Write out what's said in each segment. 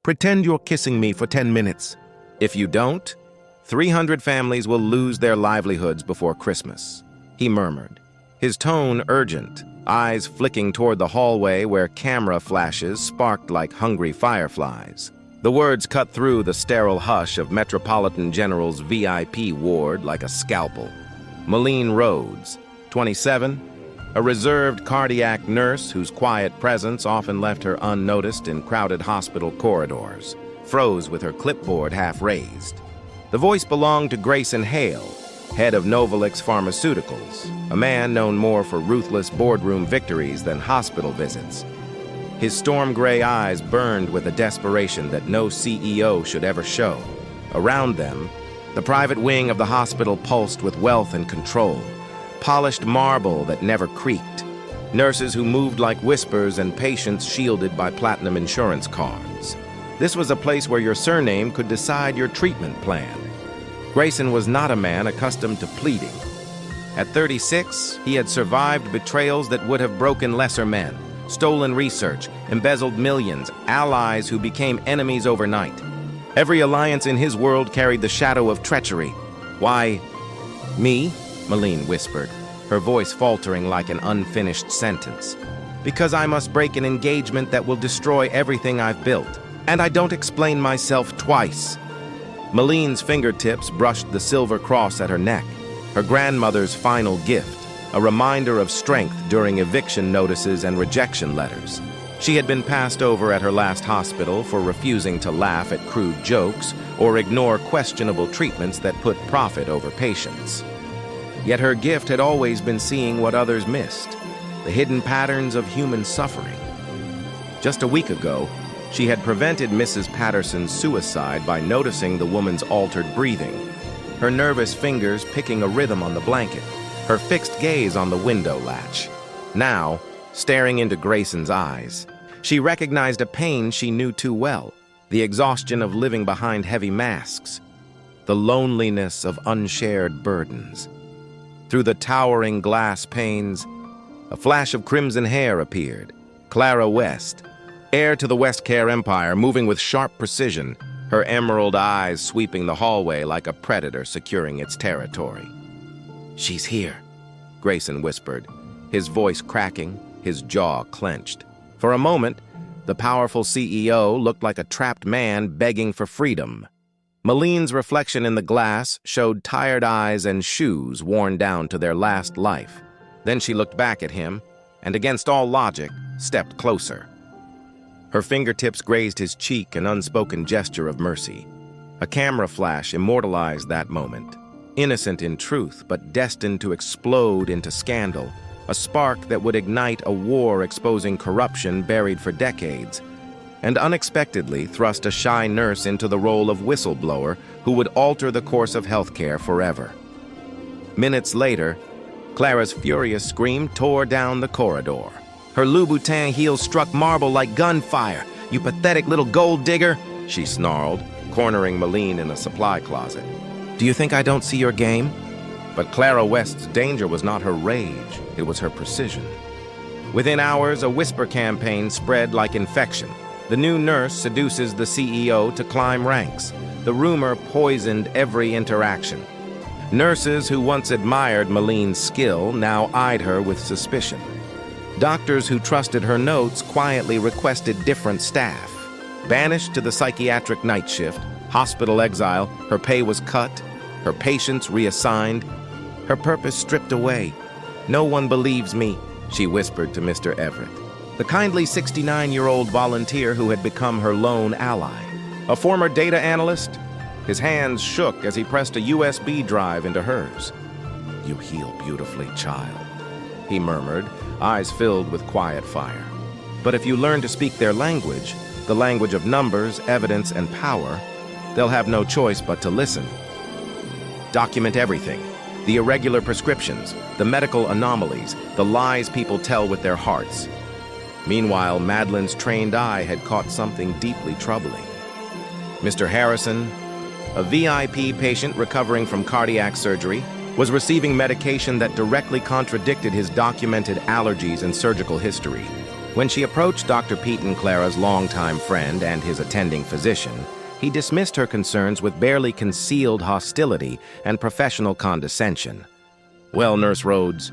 Pretend you're kissing me for 10 minutes. If you don't, 300 families will lose their livelihoods before Christmas," he murmured, his tone urgent, eyes flicking toward the hallway where camera flashes sparked like hungry fireflies. The words cut through the sterile hush of Metropolitan General's VIP ward like a scalpel. Malene Rhodes, 27, a reserved cardiac nurse whose quiet presence often left her unnoticed in crowded hospital corridors, froze with her clipboard half raised. The voice belonged to Grayson Hale, head of Novalix Pharmaceuticals, a man known more for ruthless boardroom victories than hospital visits. His storm gray eyes burned with a desperation that no CEO should ever show. Around them, the private wing of the hospital pulsed with wealth and control, polished marble that never creaked, nurses who moved like whispers and patients shielded by platinum insurance cards. This was a place where your surname could decide your treatment plan. Grayson was not a man accustomed to pleading. At 36, he had survived betrayals that would have broken lesser men, stolen research, embezzled millions, allies who became enemies overnight. Every alliance in his world carried the shadow of treachery. "Why, me?" Malene whispered, her voice faltering like an unfinished sentence. "Because I must break an engagement that will destroy everything I've built. And I don't explain myself twice." Malene's fingertips brushed the silver cross at her neck, her grandmother's final gift, a reminder of strength during eviction notices and rejection letters. She had been passed over at her last hospital for refusing to laugh at crude jokes or ignore questionable treatments that put profit over patients. Yet her gift had always been seeing what others missed, the hidden patterns of human suffering. Just a week ago, she had prevented Mrs. Patterson's suicide by noticing the woman's altered breathing, her nervous fingers picking a rhythm on the blanket, her fixed gaze on the window latch. Now, staring into Grayson's eyes, she recognized a pain she knew too well, the exhaustion of living behind heavy masks, the loneliness of unshared burdens. Through the towering glass panes, a flash of crimson hair appeared, Clara West, heir to the Westcare Empire, moving with sharp precision, her emerald eyes sweeping the hallway like a predator securing its territory. "She's here," Grayson whispered, his voice cracking, his jaw clenched. For a moment, the powerful CEO looked like a trapped man begging for freedom. Malene's reflection in the glass showed tired eyes and shoes worn down to their last life. Then she looked back at him, and against all logic, stepped closer. Her fingertips grazed his cheek, an unspoken gesture of mercy. A camera flash immortalized that moment. Innocent in truth, but destined to explode into scandal, a spark that would ignite a war exposing corruption buried for decades, and unexpectedly thrust a shy nurse into the role of whistleblower who would alter the course of healthcare forever. Minutes later, Clara's furious scream tore down the corridor. Her Louboutin heels struck marble like gunfire. "You pathetic little gold digger," she snarled, cornering Malene in a supply closet. "Do you think I don't see your game?" But Clara West's danger was not her rage, it was her precision. Within hours, a whisper campaign spread like infection. The new nurse seduces the CEO to climb ranks. The rumor poisoned every interaction. Nurses who once admired Malene's skill now eyed her with suspicion. Doctors who trusted her notes quietly requested different staff. Banished to the psychiatric night shift, hospital exile, her pay was cut, her patients reassigned, her purpose stripped away. "No one believes me," she whispered to Mr. Everett, the kindly 69-year-old volunteer who had become her lone ally. A former data analyst, his hands shook as he pressed a USB drive into hers. "You heal beautifully, child," he murmured, eyes filled with quiet fire. "But if you learn to speak their language, the language of numbers, evidence, and power, they'll have no choice but to listen. Document everything. The irregular prescriptions, the medical anomalies, the lies people tell with their hearts." Meanwhile, Madeline's trained eye had caught something deeply troubling. Mr. Harrison, a VIP patient recovering from cardiac surgery, was receiving medication that directly contradicted his documented allergies and surgical history. When she approached Dr. Peyton, Clara's longtime friend and his attending physician, he dismissed her concerns with barely concealed hostility and professional condescension. "Well, Nurse Rhodes,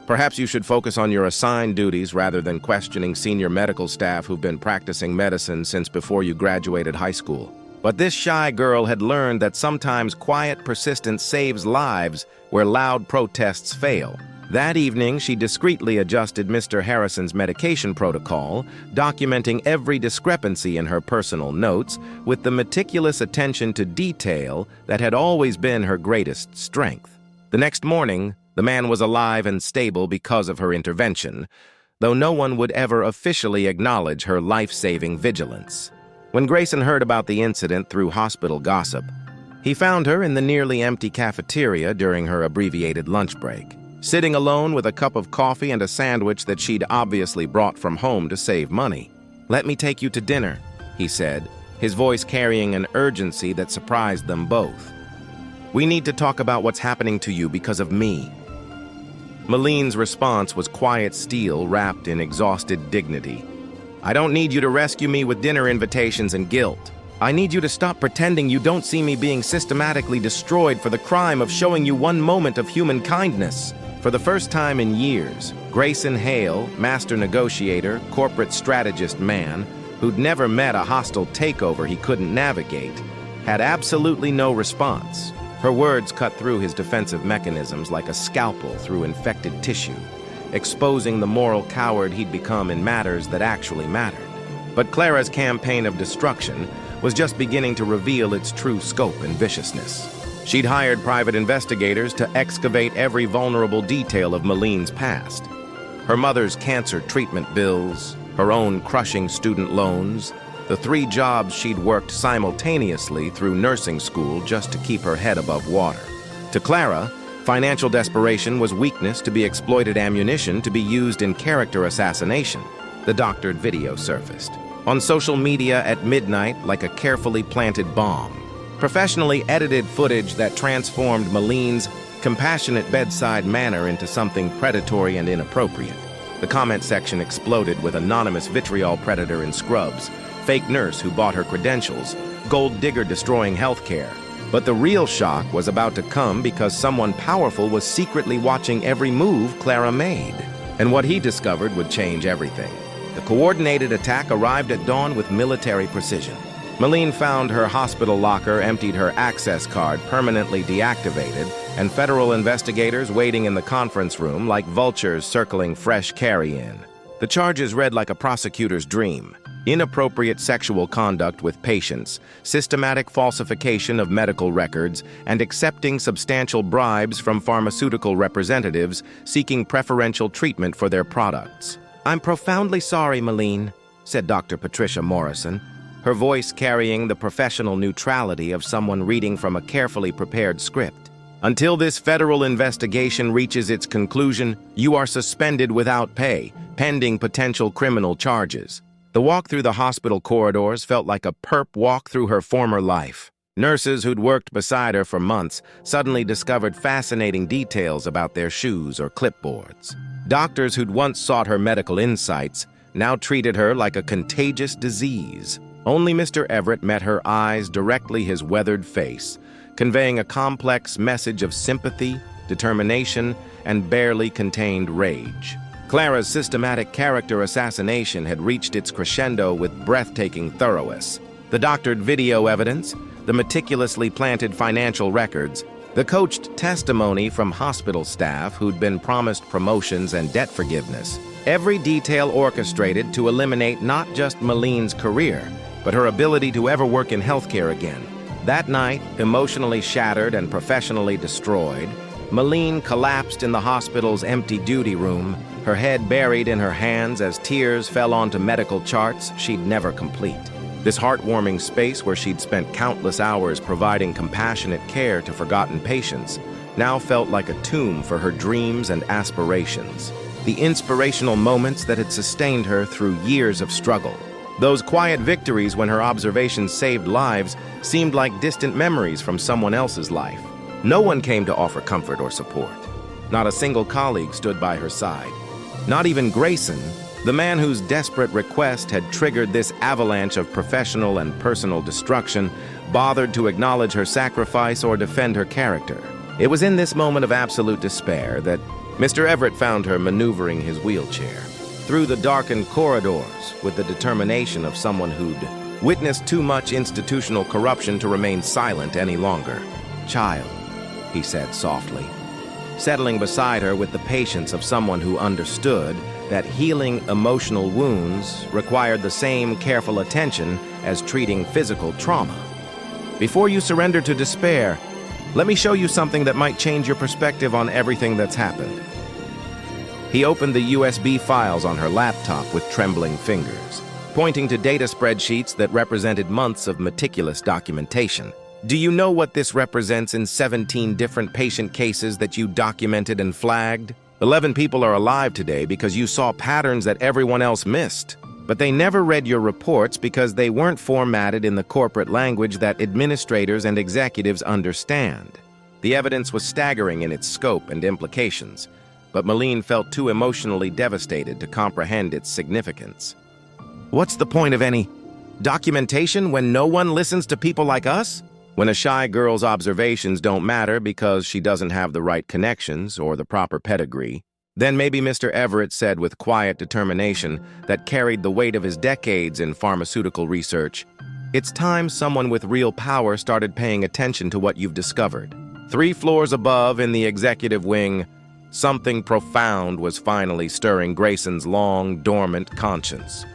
perhaps you should focus on your assigned duties rather than questioning senior medical staff who've been practicing medicine since before you graduated high school." But this shy girl had learned that sometimes quiet persistence saves lives where loud protests fail. That evening, she discreetly adjusted Mr. Harrison's medication protocol, documenting every discrepancy in her personal notes with the meticulous attention to detail that had always been her greatest strength. The next morning, the man was alive and stable because of her intervention, though no one would ever officially acknowledge her life-saving vigilance. When Grayson heard about the incident through hospital gossip, he found her in the nearly empty cafeteria during her abbreviated lunch break, sitting alone with a cup of coffee and a sandwich that she'd obviously brought from home to save money. "Let me take you to dinner," he said, his voice carrying an urgency that surprised them both. "We need to talk about what's happening to you because of me." Maline's response was quiet steel wrapped in exhausted dignity. "I don't need you to rescue me with dinner invitations and guilt. I need you to stop pretending you don't see me being systematically destroyed for the crime of showing you one moment of human kindness." For the first time in years, Grayson Hale, master negotiator, corporate strategist man, who'd never met a hostile takeover he couldn't navigate, had absolutely no response. Her words cut through his defensive mechanisms like a scalpel through infected tissue, exposing the moral coward he'd become in matters that actually mattered. But Clara's campaign of destruction was just beginning to reveal its true scope and viciousness. She'd hired private investigators to excavate every vulnerable detail of Maline's past. Her mother's cancer treatment bills, her own crushing student loans, the 3 jobs she'd worked simultaneously through nursing school just to keep her head above water. To Clara, financial desperation was weakness to be exploited ammunition to be used in character assassination. The doctored video surfaced on social media at midnight like a carefully planted bomb. Professionally edited footage that transformed Maline's compassionate bedside manner into something predatory and inappropriate. The comment section exploded with anonymous vitriol predator in scrubs, fake nurse who bought her credentials, gold digger destroying healthcare. But the real shock was about to come because someone powerful was secretly watching every move Clara made. And what he discovered would change everything. The coordinated attack arrived at dawn with military precision. Maline found her hospital locker, emptied her access card permanently deactivated, and federal investigators waiting in the conference room like vultures circling fresh carry-in. The charges read like a prosecutor's dream: inappropriate sexual conduct with patients, systematic falsification of medical records, and accepting substantial bribes from pharmaceutical representatives seeking preferential treatment for their products. "I'm profoundly sorry, Maline," said Dr. Patricia Morrison, her voice carrying the professional neutrality of someone reading from a carefully prepared script. "Until this federal investigation reaches its conclusion, you are suspended without pay, pending potential criminal charges." The walk through the hospital corridors felt like a perp walk through her former life. Nurses who'd worked beside her for months suddenly discovered fascinating details about their shoes or clipboards. Doctors who'd once sought her medical insights now treated her like a contagious disease. Only Mr. Everett met her eyes directly his weathered face, conveying a complex message of sympathy, determination, and barely contained rage. Clara's systematic character assassination had reached its crescendo with breathtaking thoroughness. The doctored video evidence, the meticulously planted financial records, the coached testimony from hospital staff who'd been promised promotions and debt forgiveness. Every detail orchestrated to eliminate not just Maline's career, but her ability to ever work in healthcare again. That night, emotionally shattered and professionally destroyed, Maline collapsed in the hospital's empty duty room, her head buried in her hands as tears fell onto medical charts she'd never complete. This heartwarming space where she'd spent countless hours providing compassionate care to forgotten patients now felt like a tomb for her dreams and aspirations. The inspirational moments that had sustained her through years of struggle. Those quiet victories when her observations saved lives seemed like distant memories from someone else's life. No one came to offer comfort or support. Not a single colleague stood by her side. Not even Grayson, The man whose desperate request had triggered this avalanche of professional and personal destruction bothered to acknowledge her sacrifice or defend her character. It was in this moment of absolute despair that Mr. Everett found her maneuvering his wheelchair through the darkened corridors with the determination of someone who'd witnessed too much institutional corruption to remain silent any longer. "Child," he said softly, settling beside her with the patience of someone who understood that healing emotional wounds required the same careful attention as treating physical trauma. "Before you surrender to despair, let me show you something that might change your perspective on everything that's happened." He opened the USB files on her laptop with trembling fingers, pointing to data spreadsheets that represented months of meticulous documentation. "Do you know what this represents in 17 different patient cases that you documented and flagged? 11 people are alive today because you saw patterns that everyone else missed. But they never read your reports because they weren't formatted in the corporate language that administrators and executives understand." The evidence was staggering in its scope and implications, but Malene felt too emotionally devastated to comprehend its significance. "What's the point of any documentation when no one listens to people like us? When a shy girl's observations don't matter because she doesn't have the right connections or the proper pedigree?" Then maybe Mr. Everett said with quiet determination that carried the weight of his decades in pharmaceutical research, "It's time someone with real power started paying attention to what you've discovered." 3 floors above in the executive wing, something profound was finally stirring Grayson's long, dormant conscience.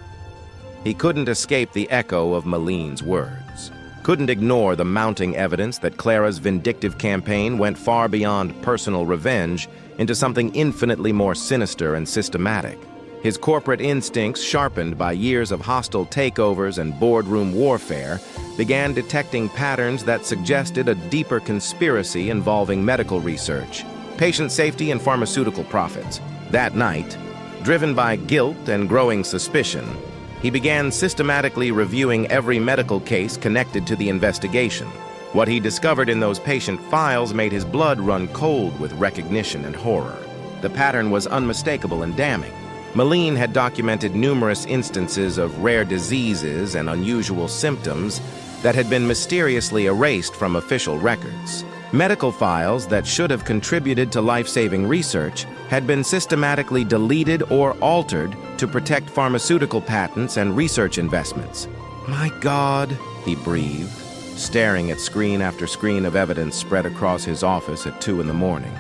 He couldn't escape the echo of Malene's words. Couldn't ignore the mounting evidence that Clara's vindictive campaign went far beyond personal revenge into something infinitely more sinister and systematic. His corporate instincts, sharpened by years of hostile takeovers and boardroom warfare, began detecting patterns that suggested a deeper conspiracy involving medical research, patient safety, and pharmaceutical profits. That night, driven by guilt and growing suspicion, he began systematically reviewing every medical case connected to the investigation. What he discovered in those patient files made his blood run cold with recognition and horror. The pattern was unmistakable and damning. Malene had documented numerous instances of rare diseases and unusual symptoms that had been mysteriously erased from official records. Medical files that should have contributed to life-saving research had been systematically deleted or altered to protect pharmaceutical patents and research investments. "My God," he breathed, staring at screen after screen of evidence spread across his office at 2 in the morning.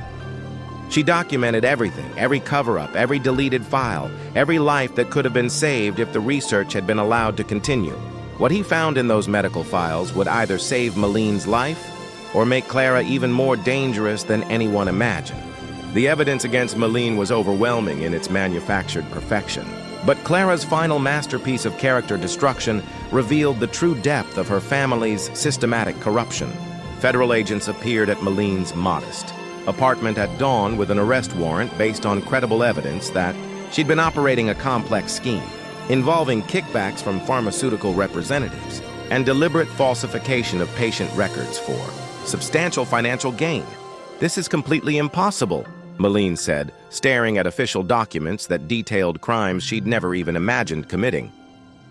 She documented everything, every cover-up, every deleted file, every life that could have been saved if the research had been allowed to continue. What he found in those medical files would either save Malene's life or make Clara even more dangerous than anyone imagined. The evidence against Malene was overwhelming in its manufactured perfection. But Clara's final masterpiece of character destruction revealed the true depth of her family's systematic corruption. Federal agents appeared at Malene's modest apartment at dawn with an arrest warrant based on credible evidence that she'd been operating a complex scheme involving kickbacks from pharmaceutical representatives and deliberate falsification of patient records for substantial financial gain. "This is completely impossible," Malene said, staring at official documents that detailed crimes she'd never even imagined committing.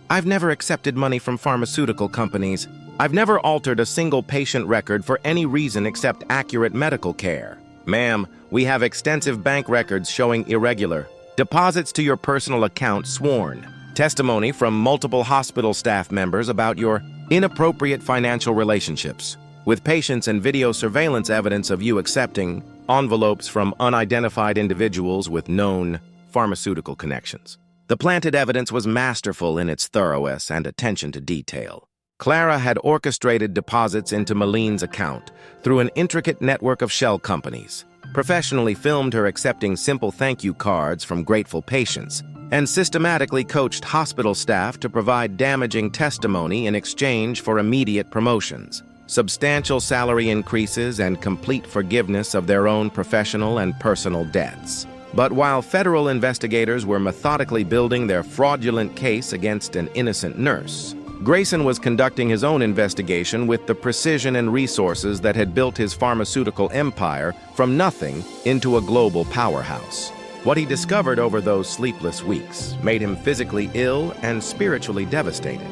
"I've never accepted money from pharmaceutical companies. I've never altered a single patient record for any reason except accurate medical care." "Ma'am, we have extensive bank records showing irregular deposits to your personal account sworn, testimony from multiple hospital staff members about your inappropriate financial relationships, with patients and video surveillance evidence of you accepting envelopes from unidentified individuals with known pharmaceutical connections." The planted evidence was masterful in its thoroughness and attention to detail. Clara had orchestrated deposits into Malene's account through an intricate network of shell companies, professionally filmed her accepting simple thank you cards from grateful patients, and systematically coached hospital staff to provide damaging testimony in exchange for immediate promotions, substantial salary increases, and complete forgiveness of their own professional and personal debts. But while federal investigators were methodically building their fraudulent case against an innocent nurse, Grayson was conducting his own investigation with the precision and resources that had built his pharmaceutical empire from nothing into a global powerhouse. What he discovered over those sleepless weeks made him physically ill and spiritually devastated.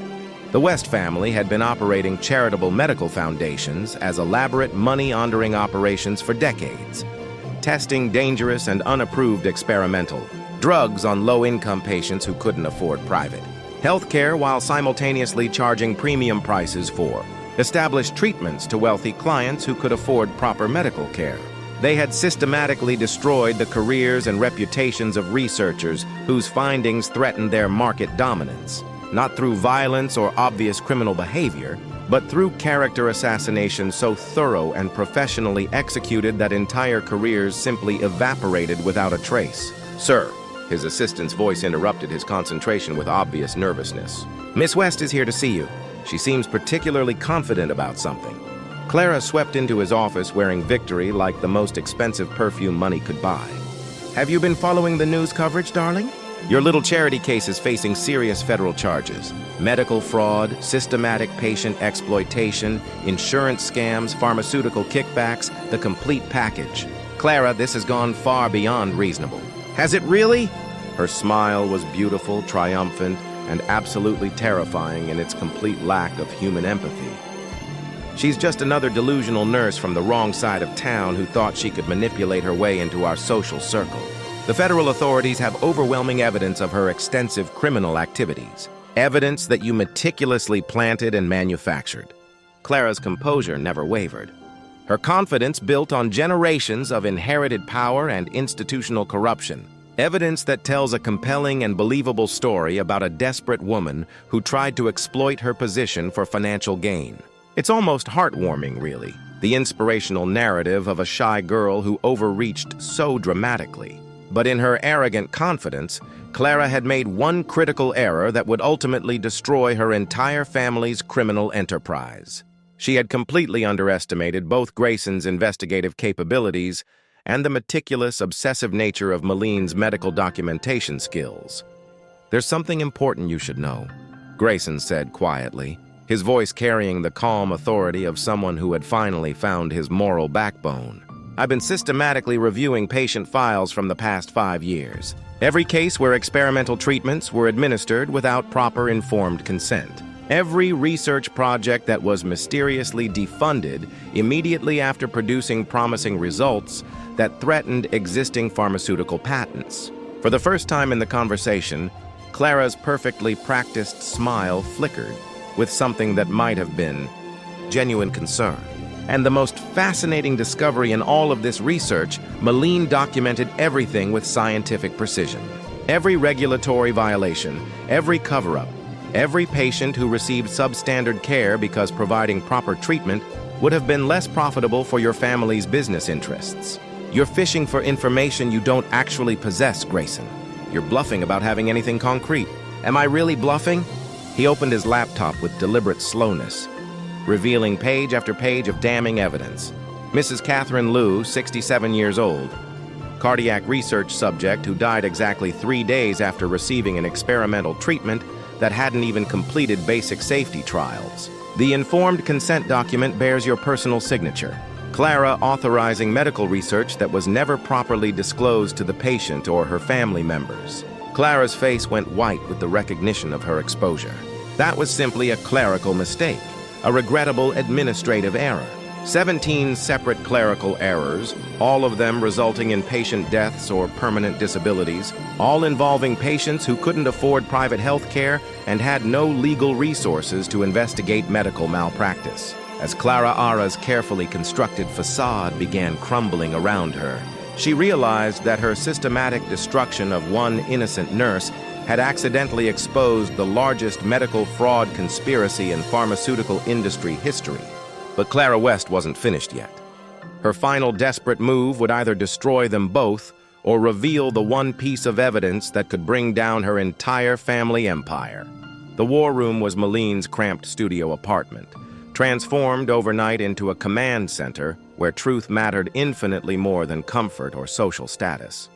The West family had been operating charitable medical foundations as elaborate money-laundering operations for decades, testing dangerous and unapproved experimental drugs on low-income patients who couldn't afford private healthcare, while simultaneously charging premium prices for established treatments to wealthy clients who could afford proper medical care. They had systematically destroyed the careers and reputations of researchers whose findings threatened their market dominance, not through violence or obvious criminal behavior, but through character assassination so thorough and professionally executed that entire careers simply evaporated without a trace. "Sir," his assistant's voice interrupted his concentration with obvious nervousness. "Miss West is here to see you. She seems particularly confident about something." Clara swept into his office wearing victory like the most expensive perfume money could buy. "Have you been following the news coverage, darling? Your little charity case is facing serious federal charges. Medical fraud, systematic patient exploitation, insurance scams, pharmaceutical kickbacks, the complete package. Clara, this has gone far beyond reasonable." "Has it really?" Her smile was beautiful, triumphant, and absolutely terrifying in its complete lack of human empathy. "She's just another delusional nurse from the wrong side of town who thought she could manipulate her way into our social circle. The federal authorities have overwhelming evidence of her extensive criminal activities, evidence that you meticulously planted and manufactured." Clara's composure never wavered. Her confidence built on generations of inherited power and institutional corruption, evidence that tells a compelling and believable story about a desperate woman who tried to exploit her position for financial gain. It's almost heartwarming, really, the inspirational narrative of a shy girl who overreached so dramatically. But in her arrogant confidence, Clara had made one critical error that would ultimately destroy her entire family's criminal enterprise. She had completely underestimated both Grayson's investigative capabilities and the meticulous, obsessive nature of Maline's medical documentation skills. "There's something important you should know," Grayson said quietly, his voice carrying the calm authority of someone who had finally found his moral backbone. "I've been systematically reviewing patient files from the past 5 years. Every case where experimental treatments were administered without proper informed consent. Every research project that was mysteriously defunded immediately after producing promising results that threatened existing pharmaceutical patents." For the first time in the conversation, Clara's perfectly practiced smile flickered with something that might have been genuine concern. "And the most fascinating discovery in all of this research, Maline documented everything with scientific precision. Every regulatory violation, every cover-up, every patient who received substandard care because providing proper treatment would have been less profitable for your family's business interests. You're fishing for information you don't actually possess, Grayson. You're bluffing about having anything concrete." "Am I really bluffing?" He opened his laptop with deliberate slowness, revealing page after page of damning evidence. Mrs. Catherine Liu, 67 years old, cardiac research subject who died exactly 3 days after receiving an experimental treatment that hadn't even completed basic safety trials. The informed consent document bears your personal signature. Clara authorizing medical research that was never properly disclosed to the patient or her family members. Clara's face went white with the recognition of her exposure. That was simply a clerical mistake, a regrettable administrative error. 17 separate clerical errors, all of them resulting in patient deaths or permanent disabilities, all involving patients who couldn't afford private health care and had no legal resources to investigate medical malpractice. As Clara Ara's carefully constructed facade began crumbling around her, she realized that her systematic destruction of one innocent nurse had accidentally exposed the largest medical fraud conspiracy in pharmaceutical industry history. But Clara West wasn't finished yet. Her final desperate move would either destroy them both or reveal the one piece of evidence that could bring down her entire family empire. The war room was Maline's cramped studio apartment, transformed overnight into a command center where truth mattered infinitely more than comfort or social status.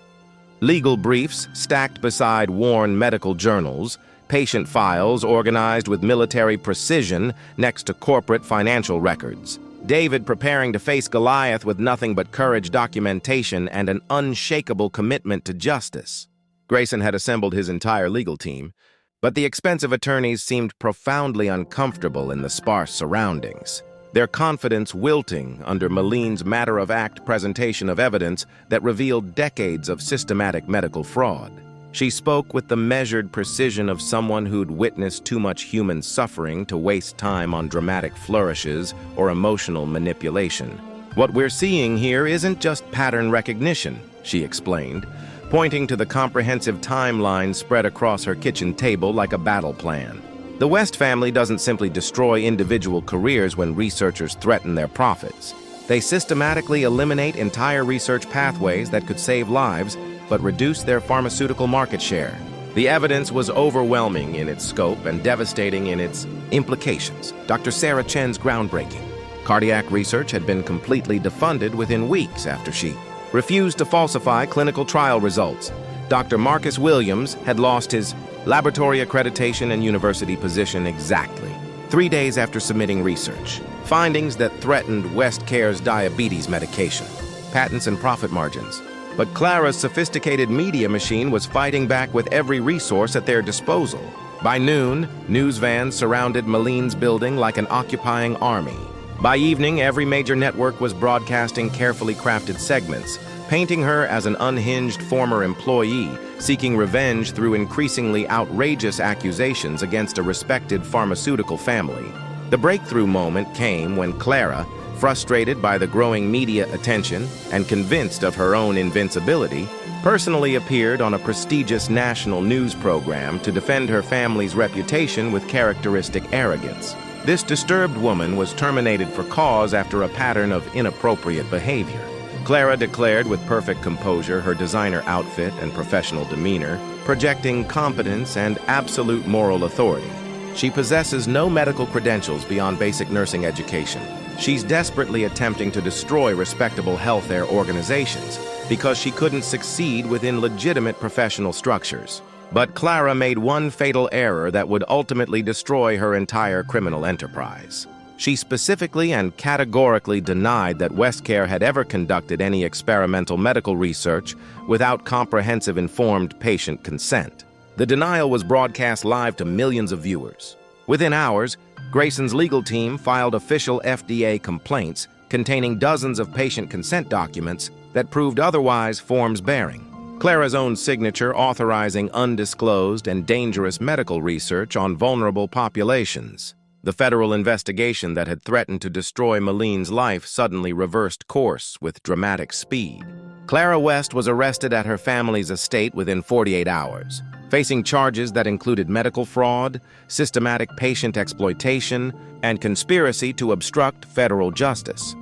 Legal briefs stacked beside worn medical journals, patient files organized with military precision next to corporate financial records. David preparing to face Goliath with nothing but courage, documentation, and an unshakable commitment to justice. Grayson had assembled his entire legal team, but the expensive attorneys seemed profoundly uncomfortable in the sparse surroundings, their confidence wilting under Maline's matter-of-fact presentation of evidence that revealed decades of systematic medical fraud. She spoke with the measured precision of someone who'd witnessed too much human suffering to waste time on dramatic flourishes or emotional manipulation. "What we're seeing here isn't just pattern recognition," she explained, pointing to the comprehensive timeline spread across her kitchen table like a battle plan. The West family doesn't simply destroy individual careers when researchers threaten their profits. They systematically eliminate entire research pathways that could save lives but reduce their pharmaceutical market share. The evidence was overwhelming in its scope and devastating in its implications. Dr. Sarah Chen's groundbreaking. Cardiac research had been completely defunded within weeks after she refused to falsify clinical trial results. Dr. Marcus Williams had lost his laboratory accreditation and university position exactly 3 days after submitting research. Findings that threatened WestCare's diabetes medication, patents and profit margins. But Clara's sophisticated media machine was fighting back with every resource at their disposal. By noon, news vans surrounded Maline's building like an occupying army. By evening, every major network was broadcasting carefully crafted segments, painting her as an unhinged former employee, seeking revenge through increasingly outrageous accusations against a respected pharmaceutical family. The breakthrough moment came when Clara, frustrated by the growing media attention and convinced of her own invincibility, personally appeared on a prestigious national news program to defend her family's reputation with characteristic arrogance. This disturbed woman was terminated for cause after a pattern of inappropriate behavior. Clara declared with perfect composure her designer outfit and professional demeanor, projecting competence and absolute moral authority. She possesses no medical credentials beyond basic nursing education. She's desperately attempting to destroy respectable healthcare organizations because she couldn't succeed within legitimate professional structures. But Clara made one fatal error that would ultimately destroy her entire criminal enterprise. She specifically and categorically denied that WestCare had ever conducted any experimental medical research without comprehensive informed patient consent. The denial was broadcast live to millions of viewers. Within hours, Grayson's legal team filed official FDA complaints containing dozens of patient consent documents that proved otherwise forms bearing. Clara's own signature authorizing undisclosed and dangerous medical research on vulnerable populations. The federal investigation that had threatened to destroy Maline's life suddenly reversed course with dramatic speed. Clara West was arrested at her family's estate within 48 hours, facing charges that included medical fraud, systematic patient exploitation, and conspiracy to obstruct federal justice.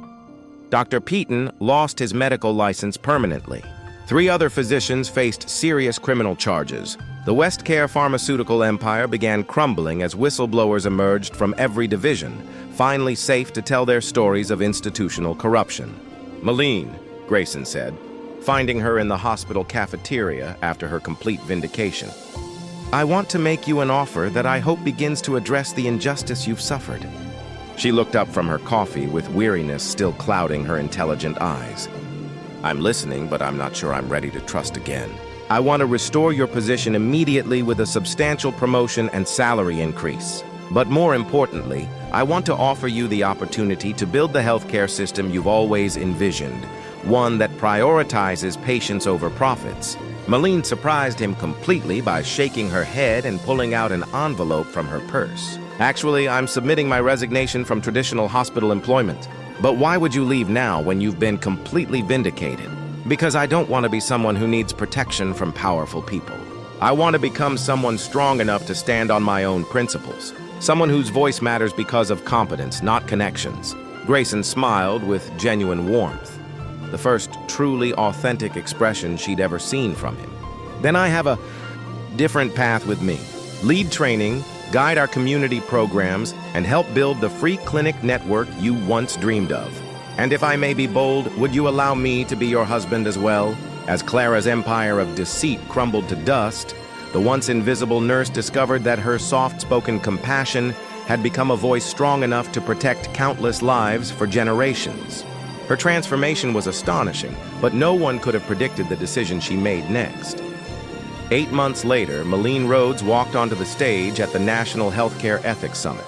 Dr. Peaton lost his medical license permanently. 3 other physicians faced serious criminal charges. The WestCare pharmaceutical empire began crumbling as whistleblowers emerged from every division, finally safe to tell their stories of institutional corruption. "Maline," Grayson said, finding her in the hospital cafeteria after her complete vindication. "I want to make you an offer that I hope begins to address the injustice you've suffered." She looked up from her coffee with weariness still clouding her intelligent eyes. "I'm listening, but I'm not sure I'm ready to trust again. I want to restore your position immediately with a substantial promotion and salary increase. But more importantly, I want to offer you the opportunity to build the healthcare system you've always envisioned, one that prioritizes patients over profits." Maline surprised him completely by shaking her head and pulling out an envelope from her purse. "Actually, I'm submitting my resignation from traditional hospital employment. But why would you leave now when you've been completely vindicated? Because I don't want to be someone who needs protection from powerful people. I want to become someone strong enough to stand on my own principles. Someone whose voice matters because of competence, not connections." Grayson smiled with genuine warmth, the first truly authentic expression she'd ever seen from him. "Then I have a different path with me. Lead training, guide our community programs, and help build the free clinic network you once dreamed of. And if I may be bold, would you allow me to be your husband as well?" As Clara's empire of deceit crumbled to dust, the once invisible nurse discovered that her soft-spoken compassion had become a voice strong enough to protect countless lives for generations. Her transformation was astonishing, but no one could have predicted the decision she made next. 8 months later, Malene Rhodes walked onto the stage at the National Healthcare Ethics Summit.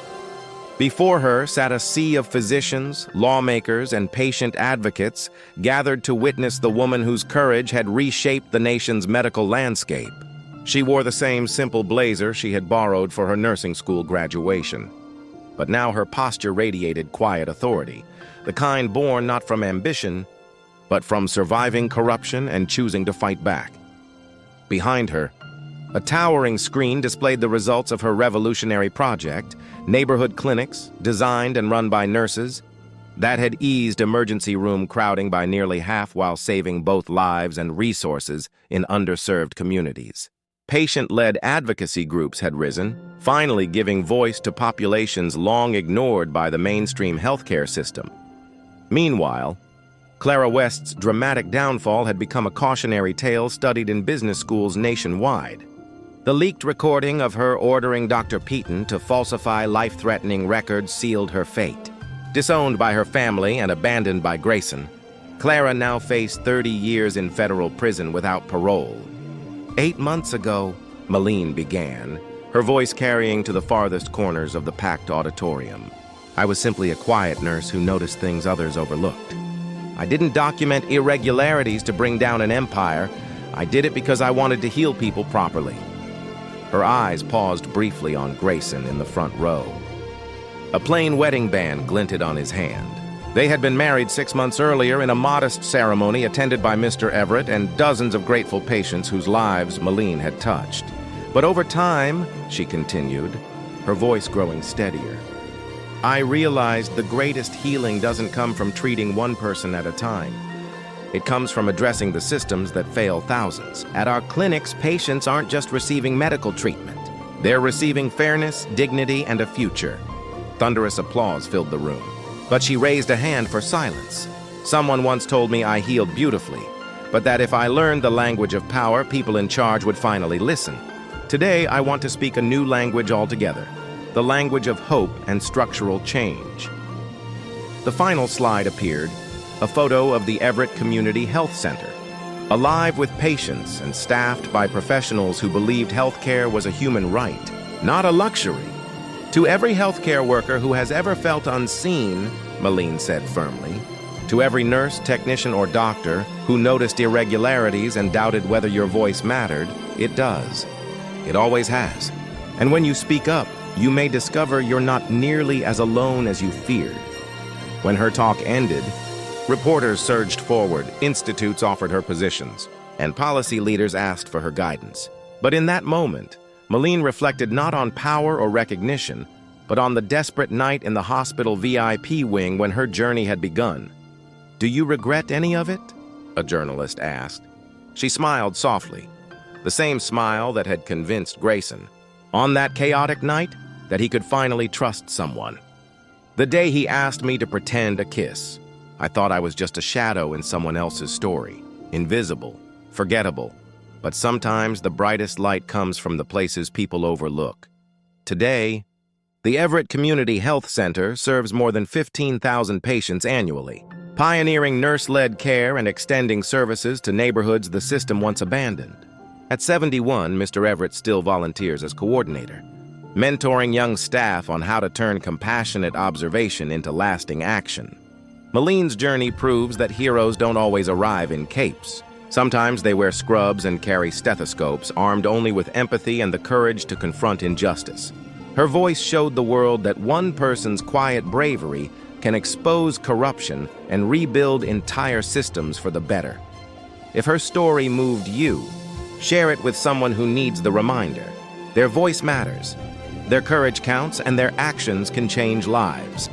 Before her sat a sea of physicians, lawmakers, and patient advocates gathered to witness the woman whose courage had reshaped the nation's medical landscape. She wore the same simple blazer she had borrowed for her nursing school graduation. But now her posture radiated quiet authority, the kind born not from ambition, but from surviving corruption and choosing to fight back. Behind her, a towering screen displayed the results of her revolutionary project, neighborhood clinics, designed and run by nurses, that had eased emergency room crowding by nearly half while saving both lives and resources in underserved communities. Patient-led advocacy groups had risen, finally giving voice to populations long ignored by the mainstream healthcare system. Meanwhile, Clara West's dramatic downfall had become a cautionary tale studied in business schools nationwide. The leaked recording of her ordering Dr. Peaton to falsify life-threatening records sealed her fate. Disowned by her family and abandoned by Grayson, Clara now faced 30 years in federal prison without parole. 8 months ago, Malene began, her voice carrying to the farthest corners of the packed auditorium. I was simply a quiet nurse who noticed things others overlooked. I didn't document irregularities to bring down an empire. I did it because I wanted to heal people properly. Her eyes paused briefly on Grayson in the front row. A plain wedding band glinted on his hand. They had been married 6 months earlier in a modest ceremony attended by Mr. Everett and dozens of grateful patients whose lives Malene had touched. But over time, she continued, her voice growing steadier, I realized the greatest healing doesn't come from treating one person at a time. It comes from addressing the systems that fail thousands. At our clinics, patients aren't just receiving medical treatment. They're receiving fairness, dignity, and a future. Thunderous applause filled the room. But she raised a hand for silence. Someone once told me I healed beautifully, but that if I learned the language of power, people in charge would finally listen. Today, I want to speak a new language altogether, the language of hope and structural change. The final slide appeared, a photo of the Everett Community Health Center, alive with patients and staffed by professionals who believed healthcare was a human right, not a luxury. To every healthcare worker who has ever felt unseen, Malene said firmly, to every nurse, technician, or doctor who noticed irregularities and doubted whether your voice mattered, it does. It always has. And when you speak up, you may discover you're not nearly as alone as you feared. When her talk ended, reporters surged forward, institutes offered her positions, and policy leaders asked for her guidance. But in that moment, Malene reflected not on power or recognition, but on the desperate night in the hospital VIP wing when her journey had begun. Do you regret any of it? A journalist asked. She smiled softly, the same smile that had convinced Grayson, on that chaotic night, that he could finally trust someone. The day he asked me to pretend a kiss, I thought I was just a shadow in someone else's story, invisible, forgettable. But sometimes the brightest light comes from the places people overlook. Today, the Everett Community Health Center serves more than 15,000 patients annually, pioneering nurse-led care and extending services to neighborhoods the system once abandoned. At 71, Mr. Everett still volunteers as coordinator, mentoring young staff on how to turn compassionate observation into lasting action. Malene's journey proves that heroes don't always arrive in capes. Sometimes they wear scrubs and carry stethoscopes, armed only with empathy and the courage to confront injustice. Her voice showed the world that one person's quiet bravery can expose corruption and rebuild entire systems for the better. If her story moved you, share it with someone who needs the reminder. Their voice matters. Their courage counts, and their actions can change lives.